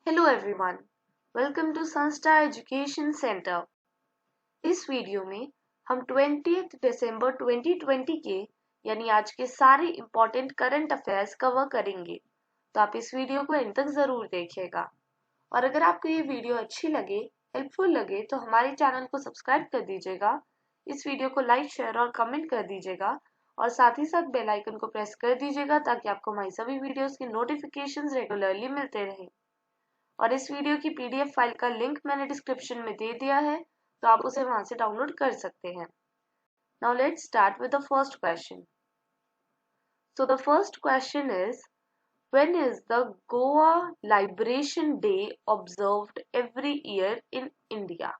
Hello everyone, welcome to Sunstar education centre. इस video में हम 20 दिसंबर 2020 के यानी आज के सारे इम्पोर्टेंट करंट अफेयर्स कवर करेंगे, तो आप इस वीडियो को अंत तक जरूर देखिएगा। और अगर आपको ये वीडियो अच्छी लगे, हेल्पफुल लगे, तो हमारे चैनल को सब्सक्राइब कर दीजिएगा, इस वीडियो को लाइक, शेयर और कमेंट कर दीजिएगा और साथ ही साथ बेल आइकन को प्रेस कर दीजिएगा ताकि आपको हमारी सभी वीडियोस की नोटिफिकेशंस रेगुलरली मिलते रहें। और इस वीडियो की पीडीएफ फाइल का लिंक मैंने डिस्क्रिप्शन में दे दिया है, तो आप उसे वहां से डाउनलोड कर सकते हैं। Now let's start with the first question. So the first question is, when is the Goa liberation day observed every year in India?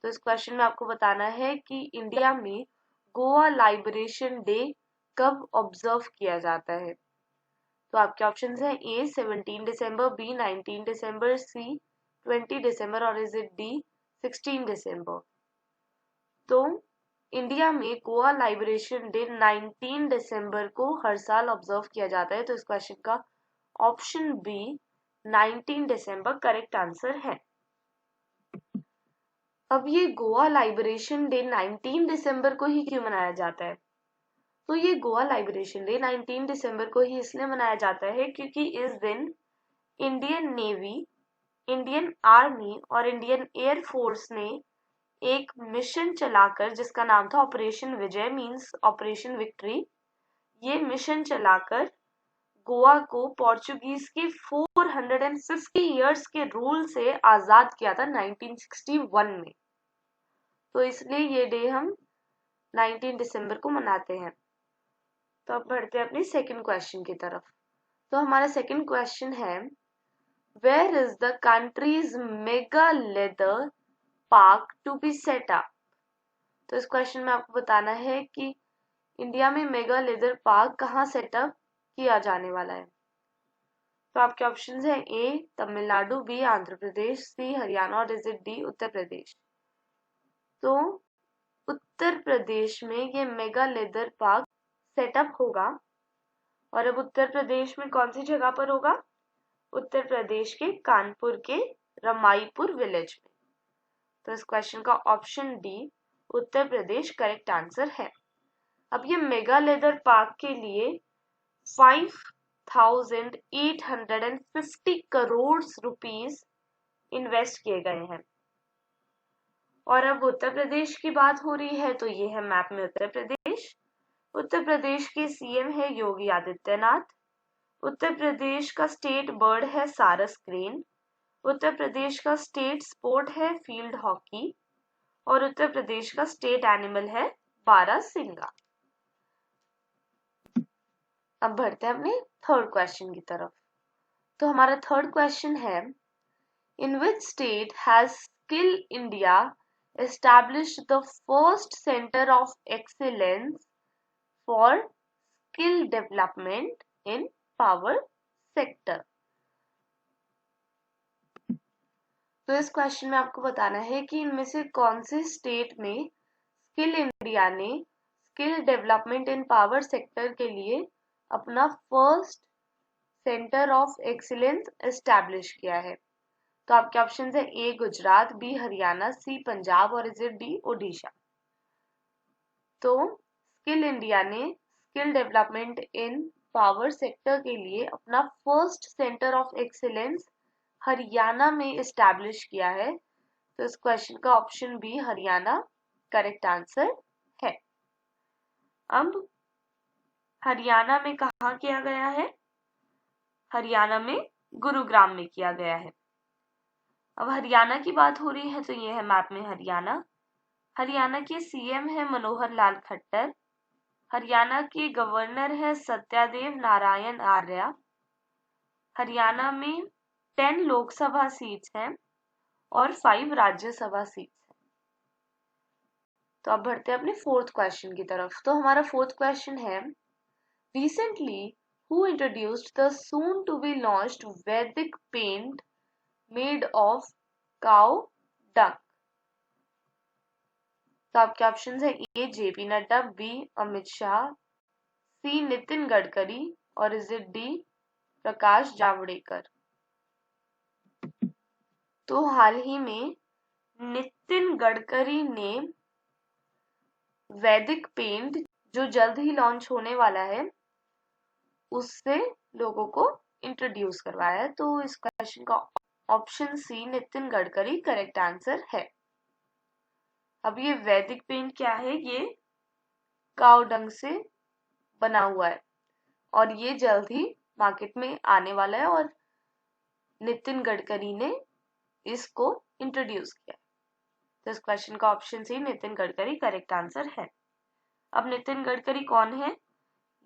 तो इस क्वेश्चन में आपको बताना है कि इंडिया में गोवा लाइब्रेशन डे कब ऑब्जर्व किया जाता है। तो आपके ऑप्शंस हैं ए 17 दिसंबर, बी 19 दिसंबर, सी 20 दिसंबर और इज इट डी 16 दिसंबर। तो इंडिया में गोवा लाइब्रेशन डे 19 दिसंबर को हर साल ऑब्जर्व किया जाता है, तो इस क्वेश्चन का ऑप्शन बी 19 दिसंबर करेक्ट आंसर है। अब ये गोवा लाइब्रेशन डे 19 दिसंबर को ही क्यों मनाया जाता है? तो ये गोवा लाइब्रेशन डे 19 दिसंबर को ही इसलिए मनाया जाता है क्योंकि इस दिन इंडियन नेवी, इंडियन आर्मी और इंडियन एयर फोर्स ने एक मिशन चलाकर, जिसका नाम था ऑपरेशन विजय मींस ऑपरेशन विक्ट्री, ये मिशन चलाकर गोवा को पोर्चुगीज के 450 इयर्स के रूल से आजाद किया था 1961 में। तो इसलिए ये डे हम 19 दिसंबर को मनाते हैं। तो अब बढ़ते हैं अपनी सेकंड क्वेश्चन की तरफ। तो हमारा सेकंड क्वेश्चन है, where is the country's mega leather park to be set up? तो इस क्वेश्चन में आपको बताना है कि इंडिया में मेगा लेदर पार्क कहाँ सेटअप किया जाने वाला है। तो आपके ऑप्शंस हैं ए तमिलनाडु, बी आंध्र प्रदेश, सी हरियाणा और is it D Uttar Pradesh. तो उत्तर प्रदेश में ये मेगा लेदर पार्क सेटअप होगा। और अब उत्तर प्रदेश में कौन सी जगह पर होगा? उत्तर प्रदेश के कानपुर के रमाईपुर विलेज में। तो इस क्वेश्चन का option D Uttar Pradesh correct answer है। अब ये मेगा लेदर पार्क के लिए 5,850 करोड़ रुपीस इन्वेस्ट किए गए हैं। और अब उत्तर प्रदेश की बात हो रही है, तो ये है मैप में उत्तर प्रदेश। उत्तर प्रदेश के सीएम है योगी आदित्यनाथ। उत्तर प्रदेश का स्टेट बर्ड है सारस क्रेन। उत्तर प्रदेश का स्टेट स्पोर्ट है फील्ड हॉकी और उत्तर प्रदेश का स्टेट एनिमल है बारहसिंगा। अब बढ़ते हैं अपने थर्ड क्वेश्चन की तरफ। तो हमारा थर्ड क्वेश्चन है, in which state has skill India established the first center of excellence for skill development in power sector? तो इस क्वेश्चन में आपको बताना है कि इनमें से कौन से स्टेट में स्किल इंडिया ने skill development in power sector के लिए अपना first centre of excellence establish किया है। तो आपके ऑप्शन है a Gujarat, b Haryana, c Punjab और इज इट डी ओडिशा। तो स्किल इंडिया ने skill development in power sector के लिए अपना first centre of excellence Haryana में इस्टेब्लिश किया है। तो इस क्वेश्चन का option b Haryana correct answer है। अब हरियाणा में कहाँ किया गया है? हरियाणा में गुरुग्राम में किया गया है। अब हरियाणा की बात हो रही है, तो ये है मैप में हरियाणा। हरियाणा के सीएम है मनोहर लाल खट्टर। हरियाणा के गवर्नर है सत्यादेव नारायण आर्य। हरियाणा में 10 लोकसभा सीट्स हैं और 5 राज्यसभा सीट्स हैं। तो अब बढ़ते हैं अपने फोर्थ क्वेश्चन की तरफ। तो हमारा फोर्थ क्वेश्चन है, recently who introduced the soon to be launched Vedic paint made of cow dung? तो आपके ऑप्शन है A JP Nadda, B Amit Shah, C Nitin Gadkari or is it D Prakash Javadekar. तो हाल ही में नितिन गडकरी ने वैदिक पेंट जो जल्द ही लॉन्च होने वाला है उससे लोगों को इंट्रोड्यूस करवाया है। तो इस क्वेश्चन का option c Nitin Gadkari correct answer है। अब ये वैदिक पेंट क्या है? ये काव डंग से बना हुआ है और ये जल्द ही मार्केट में आने वाला है और नितिन गडकरी ने इसको इंट्रोड्यूस किया। तो इस क्वेश्चन का option c Nitin Gadkari correct answer है। अब नितिन गडकरी कौन है?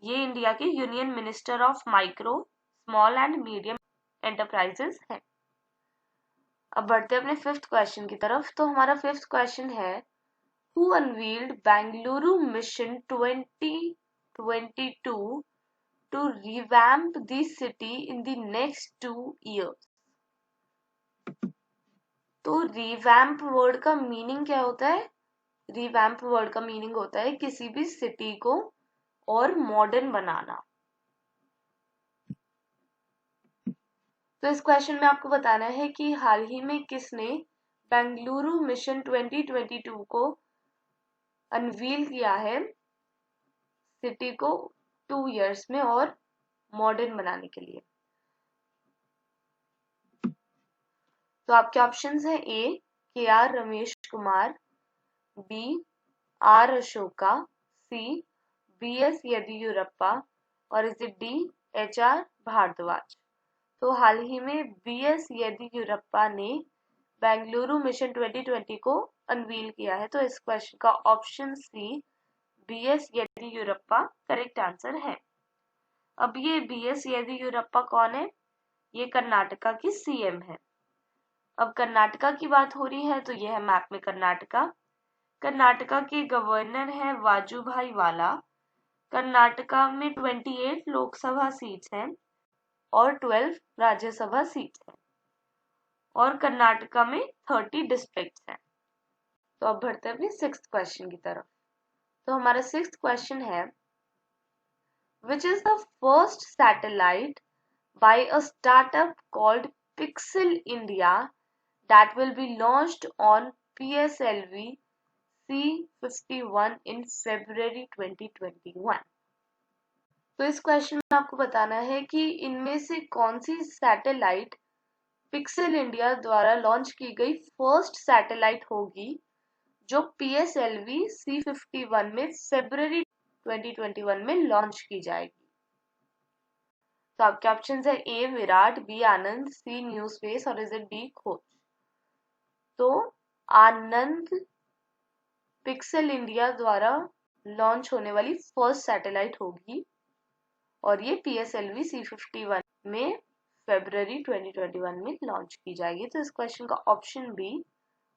ये इंडिया के union minister of micro small and medium enterprises है। अब बढ़ते हैं अपने फिफ्थ क्वेश्चन की तरफ। तो हमारा फिफ्थ क्वेश्चन है who unveiled Bengaluru mission 2022 to revamp the city in the next 2 years। तो रिवैम्प वर्ड का मीनिंग क्या होता है? रिवैम्प वर्ड का मीनिंग होता है किसी भी सिटी को और मॉडर्न बनाना। तो इस क्वेश्चन में आपको बताना है कि हाल ही में किसने बेंगलुरु मिशन 2022 को अनवील किया है सिटी को 2 इयर्स में और मॉडर्न बनाने के लिए। तो आपके ऑप्शंस हैं A KR Ramesh Kumar, B R Ashoka, C BS Yediyurappa or is it D HR Bhardwaj. तो हाल ही में BS येदियुरप्पा ने बेंगलुरु मिशन 2020 को अनवील किया है। तो इस क्वेश्चन का option c BS Yediyurappa correct answer है। अब ये BS येदियुरप्पा कौन है? ये कर्नाटका की CM है। अब कर्नाटका की बात हो रही है तो ये है मैप में कर्नाटका। कर्नाटका के गवर्नर है वाजूभाई वाला। कर्नाटका में 28 लोकसभा सीट्स हैं और 12 राज्यसभा सीट्स हैं और कर्नाटका में 30 डिस्ट्रिक्ट्स हैं। तो अब बढ़ते हैं अपने सिक्स्थ क्वेश्चन की तरफ। तो हमारा सिक्स्थ क्वेश्चन है which is the first satellite by a startup called Pixxel India that will be launched on PSLV C51 in February 2021। तो इस क्वेश्चन में आपको बताना है कि इनमें से कौन सी सैटेलाइट पिक्सल इंडिया द्वारा लॉन्च की गई फर्स्ट सैटेलाइट होगी जो PSLV C51 में फरवरी 2021 में लॉन्च की जाएगी। तो आपके ऑप्शन है ए विराट, बी आनंद, सी न्यू स्पेस और इज इट डी खोज। तो आनंद पिक्सल इंडिया द्वारा लॉन्च होने वाली फर्स्ट सैटेलाइट होगी और ये PSLV C51 में फरवरी 2021 में लॉन्च की जाएगी। तो इस क्वेश्चन का ऑप्शन बी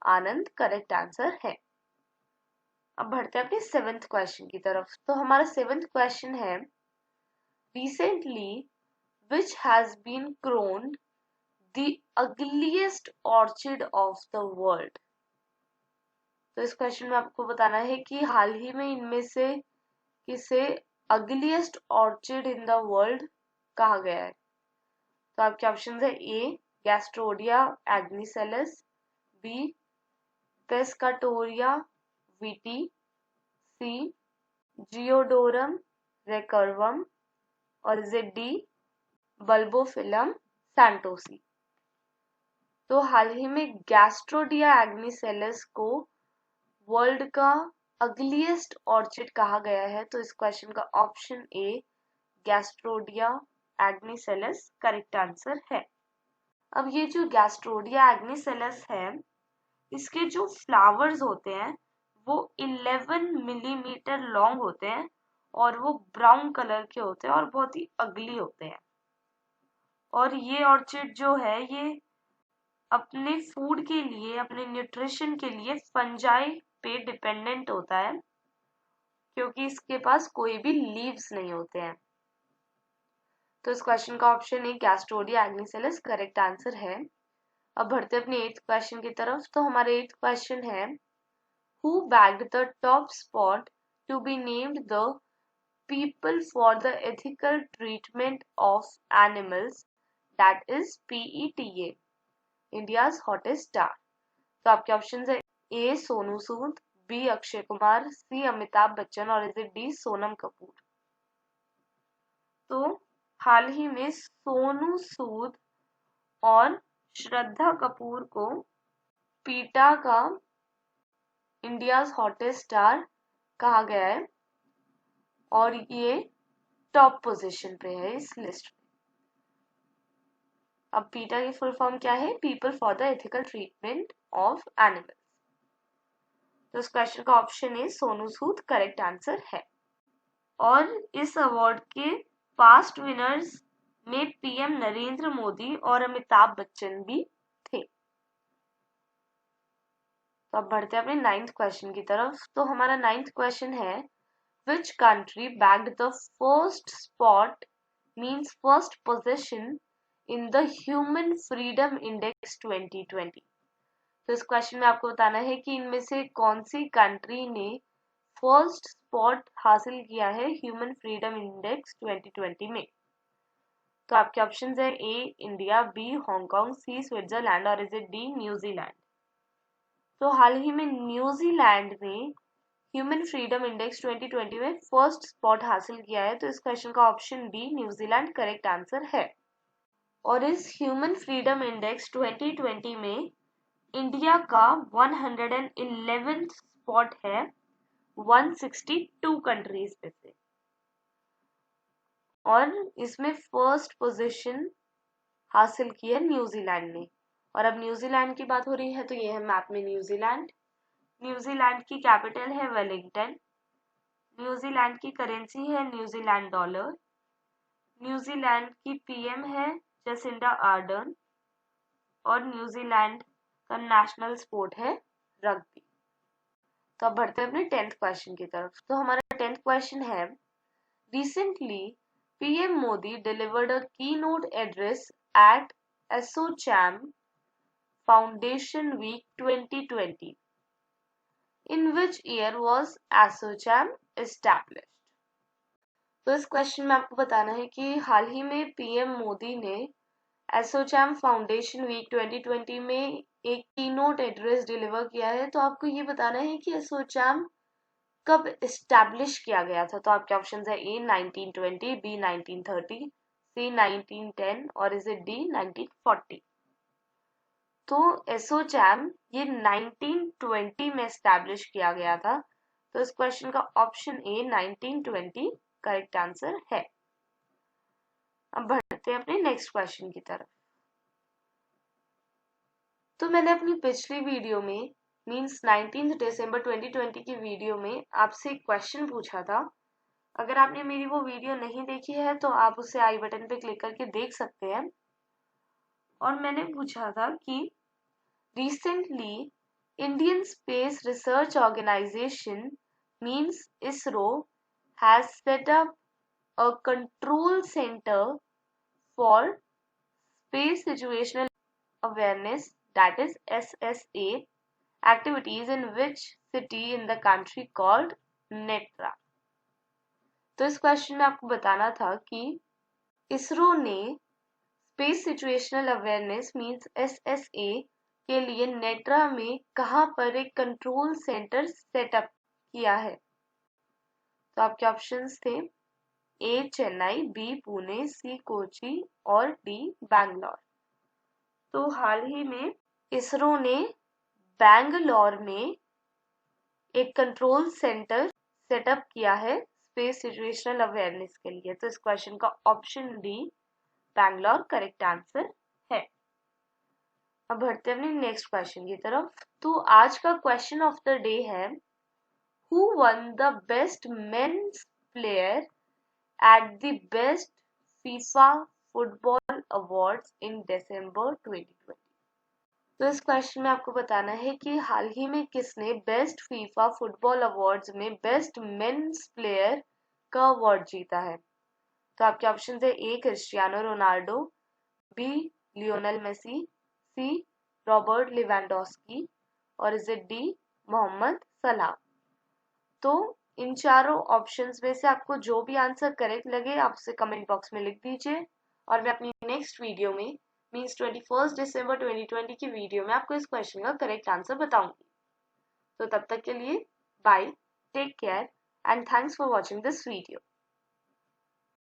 आनंद करेक्ट आंसर है। अब बढ़ते हैं अपने सेवेंथ क्वेश्चन की तरफ। तो हमारा सेवेंथ क्वेश्चन है recently which has been crowned The ugliest orchid of the world। तो इस क्वेश्चन में आपको बताना है कि हाल ही में इनमें से किसे ugliest orchid in the world कहा गया है। तो आपके ऑप्शन है ए गैस्ट्रोडिया एग्निसेलस, बी पेस्काटोरिया विटी, सी जियोडोरम रेकर्वम और इज इट डी बल्बोफिलम सैंटोसी। तो हाल ही में गैस्ट्रोडिया एग्निसेलस को वर्ल्ड का अगलीस्ट ऑर्चिड कहा गया है। तो इस क्वेश्चन का ऑप्शन ए गैस्ट्रोडिया एग्निसेलस करेक्ट आंसर है। अब ये जो गैस्ट्रोडिया एग्निसेलस है इसके जो फ्लावर्स होते हैं वो 11 मिलीमीटर लॉन्ग होते हैं और वो ब्राउन कलर के होते हैं और बहुत ही अगली होते हैं। और ये ऑर्चिड जो है ये अपने फूड के लिए, अपने न्यूट्रिशन के लिए फंजाई पे डिपेंडेंट होता है क्योंकि इसके पास कोई भी लीव्स नहीं होते हैं। तो इस क्वेश्चन का ऑप्शन ए गैस्ट्रोडिया एग्निसेलस करेक्ट आंसर है। अब बढ़ते अपने एट्थ क्वेश्चन की तरफ। तो हमारे एट्थ क्वेश्चन है who bagged the top spot to be named the people for the ethical treatment of animals that is PETA। India's hottest star? तो आपके ऑप्शन है a Sonu Sood, b Akshay Kumar, c Amitabh Bachchan और is it d Sonam Kapoor? तो हाल ही में सोनू सूद और श्रद्धा कपूर को पीटा का इंडियाज हॉटेस्ट स्टार कहा गया है और ये टॉप पोजीशन पे है इस लिस्ट में। अब पीटा की फुल फॉर्म क्या है? People for the ethical treatment of animals. तो इस क्वेश्चन का ऑप्शन है सोनू सूद करेक्ट आंसर है। और इस अवार्ड के पास्ट विनर्स में पीएम नरेंद्र मोदी और अमिताभ बच्चन भी थे। तो अब बढ़ते हैं अपने 9th क्वेश्चन की तरफ। तो हमारा 9th क्वेश्चन है which country bagged the first spot means first position in the Human Freedom Index 2020? तो इस क्वेश्चन में आपको बताना है कि इनमें से कौन सी कंट्री ने फर्स्ट स्पॉट हासिल किया है ह्यूमन फ्रीडम इंडेक्स 2020 में। तो आपके ऑप्शंस है ए इंडिया, बी हांगकांग, सी स्विट्जरलैंड और इज इट डी न्यूजीलैंड? तो हाल ही में न्यूजीलैंड ने ह्यूमन फ्रीडम इंडेक्स 2020 में फर्स्ट स्पॉट हासिल किया है। तो इस क्वेश्चन का option b New Zealand correct answer है। और इस ह्यूमन फ्रीडम इंडेक्स 2020 में इंडिया का 111th स्पॉट है 162 कंट्रीज में से और इसमें फर्स्ट पोजीशन हासिल की है न्यूजीलैंड ने। और अब न्यूजीलैंड की बात हो रही है तो ये है मैप में न्यूजीलैंड। न्यूजीलैंड की कैपिटल है वेलिंगटन। न्यूजीलैंड की करेंसी है न्यूजीलैंड डॉलर। न्यूजीलैंड की पीएम है जसिंडा आर्डर्न और न्यूजीलैंड का नेशनल स्पोर्ट है रग्बी। तो अब बढ़ते हैं अपने 10th क्वेश्चन की तरफ। तो हमारा 10th क्वेश्चन है recently PM Modi delivered a keynote address at ASSOCHAM foundation week 2020. In which year was ASSOCHAM established? तो इस क्वेश्चन में आपको बताना है कि हाल ही में पीएम मोदी ने एसोचैम फाउंडेशन वीक 2020 में एक कीनोट एड्रेस डिलीवर किया है। तो आपको ये बताना है कि एसोचैम कब एस्टैब्लिश किया गया था। तो आपके ऑप्शन है ए 1920, बी 1930, सी 1910 और इज इट डी 1940? तो एसोचैम ये 1920 में एस्टैब्लिश किया गया था। तो इस क्वेश्चन का ऑप्शन ए 1920 करेक्ट आंसर है। अब बढ़ते हैं अपने नेक्स्ट क्वेश्चन की तरफ। तो मैंने अपनी पिछली वीडियो में मींस 19 दिसंबर 2020 की वीडियो में आपसे एक क्वेश्चन पूछा था। अगर आपने मेरी वो वीडियो नहीं देखी है तो आप उसे आई बटन पे क्लिक करके देख सकते हैं। और मैंने पूछा था कि recently Indian Space Research Organization means ISRO has set up a control center for space situational awareness, that is SSA activities in which city in the country called नेट्रा? तो इस क्वेश्चन में आपको बताना था कि इसरो ने space situational awareness means SSA के लिए नेट्रा में कहां पर एक कंट्रोल सेंटर सेटअप किया है। तो आपके ऑप्शंस थे ए चेन्नई, बी पुणे, सी कोची और डी बैंगलोर। तो हाल ही में इसरो ने बैंगलोर में एक कंट्रोल सेंटर सेटअप किया है स्पेस सिचुएशनल अवेयरनेस के लिए। तो इस क्वेश्चन का option D Bangalore correct answer है। अब बढ़ते हैं अपने नेक्स्ट क्वेश्चन की तरफ। तो आज का क्वेश्चन ऑफ द डे है who won the best men's player at the best FIFA football awards in December 2020? तो इस क्वेश्चन में आपको बताना है कि हाल ही में किसने बेस्ट फीफा फुटबॉल अवार्ड्स में बेस्ट मेंस प्लेयर का अवार्ड जीता है। तो आपके ऑप्शन है A Cristiano Ronaldo, B Lionel Messi, C Robert Lewandowski or is it D Mohammad सलाह? तो इन चारों ऑप्शंस में से आपको जो भी आंसर करेक्ट लगे आप उसे कमेंट बॉक्स में लिख दीजिए और मैं अपनी नेक्स्ट वीडियो में मीन्स 21 दिसंबर 2020 की वीडियो में आपको इस क्वेश्चन का करेक्ट आंसर बताऊंगी। तो तब तक के लिए bye, take care and thanks for watching this video.